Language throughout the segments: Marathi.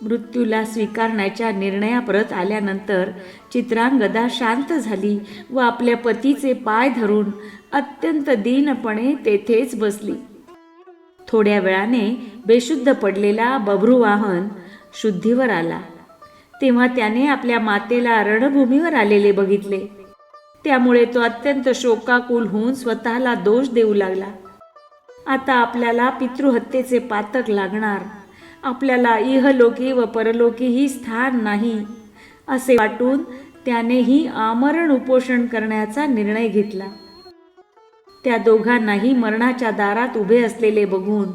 मृत्यूला स्वीकारण्याच्या निर्णयाप्रत आल्यानंतर चित्रांगदा शांत झाली व आपल्या पतीचे पाय धरून अत्यंत दीनपणे तेथेच बसली. थोड्या वेळाने बेशुद्ध पडलेला बभ्रुवाहन शुद्धीवर आला. तेव्हा त्याने आपल्या मातेला रणभूमीवर आलेले बघितले. त्यामुळे तो अत्यंत शोकाकुल होऊन स्वतःला दोष देऊ लागला. आता आपल्याला पितृहत्येचे पातक लागणार, आपल्याला इहलोकी व परलोकीही स्थान नाही असे वाटून त्यानेही आमरण उपोषण करण्याचा निर्णय घेतला. त्या दोघांनाही मरणाच्या दारात उभे असलेले बघून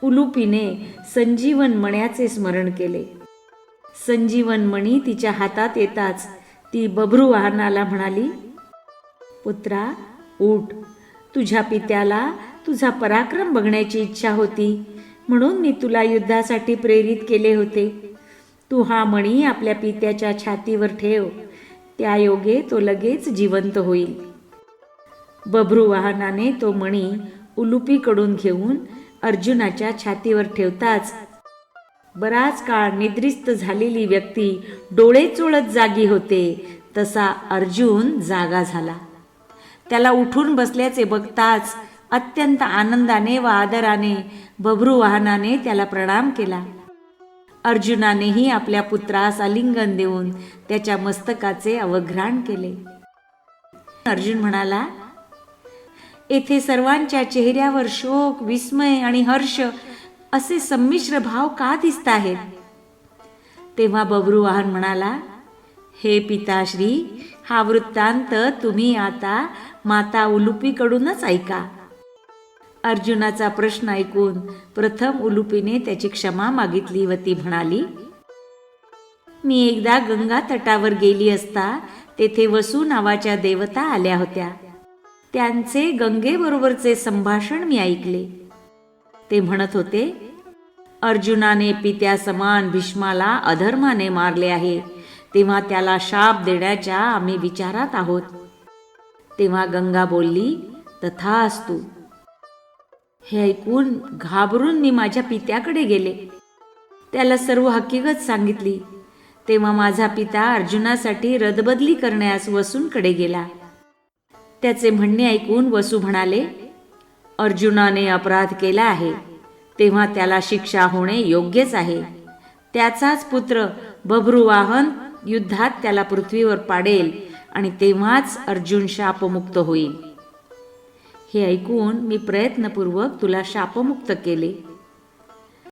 उलुपीने संजीवन मण्याचे स्मरण केले. संजीवन मणी तिच्या हातात येताच ती बभ्रुवाहनाला म्हणाली, पुत्रा उठ, तुझ्या पित्याला तुझा पराक्रम बघण्याची इच्छा होती म्हणून मी तुला युद्धासाठी प्रेरित केले होते. तू हा मणी आपल्या पित्याच्या छातीवर ठेव, त्यायोगे तो लगेच जिवंत होईल. बभ्रुवाहनाने तो मणी उलुपीकडून घेऊन अर्जुनाच्या छातीवर ठेवताच बराच काळ निद्रिस्त झालेली व्यक्ती डोळे चोळत जागी होते तसा अर्जुन जागा झाला. त्याला उठून बसल्याचे बघताच अत्यंत आनंदाने व आदराने बभ्रुवाहनाने त्याला प्रणाम केला. अर्जुनानेही आपल्या पुत्रास आलिंगन देऊन त्याच्या मस्तकाचे अवघ्राण केले. अर्जुन म्हणाला, येथे सर्वांच्या चेहऱ्यावर शोक, विस्मय आणि हर्ष असे संमिश्र भाव का दिसत आहेत? तेव्हा बभ्रुवाहन म्हणाला, हे पिताश्री, हा वृत्तांत तुम्ही आता माता उलुपीकडूनच ऐका. अर्जुनाचा प्रश्न ऐकून प्रथम उलुपीने त्याची क्षमा मागितली व ती म्हणाली, मी एकदा गंगा तटावर गेली असता तेथे वसू नावाच्या देवता आल्या होत्या. त्यांचे गंगेबरोबरचे संभाषण मी ऐकले. ते म्हणत होते, अर्जुनाने पित्या समान भीष्माला अधर्माने मारले आहे, तेव्हा त्याला शाप देण्याच्या आम्ही विचारात आहोत. तेव्हा गंगा बोलली, तथास्तु. हे ऐकून घाबरून मी माझ्या पित्याकडे गेले. त्याला सर्व हकीकत सांगितली. तेव्हा माझा पिता अर्जुनासाठी रदबदली करण्यास वसूंकडे गेला. त्याचे म्हणणे ऐकून वसू म्हणाले, अर्जुनाने अपराध केला आहे, तेव्हा त्याला शिक्षा होणे योग्यच आहे. त्याचाच पुत्र बभ्रुवाहन युद्धात त्याला पृथ्वीवर पाडेल आणि तेव्हाच अर्जुन शापमुक्त होईल. हे ऐकून मी प्रयत्नपूर्वक तुला शापमुक्त केले.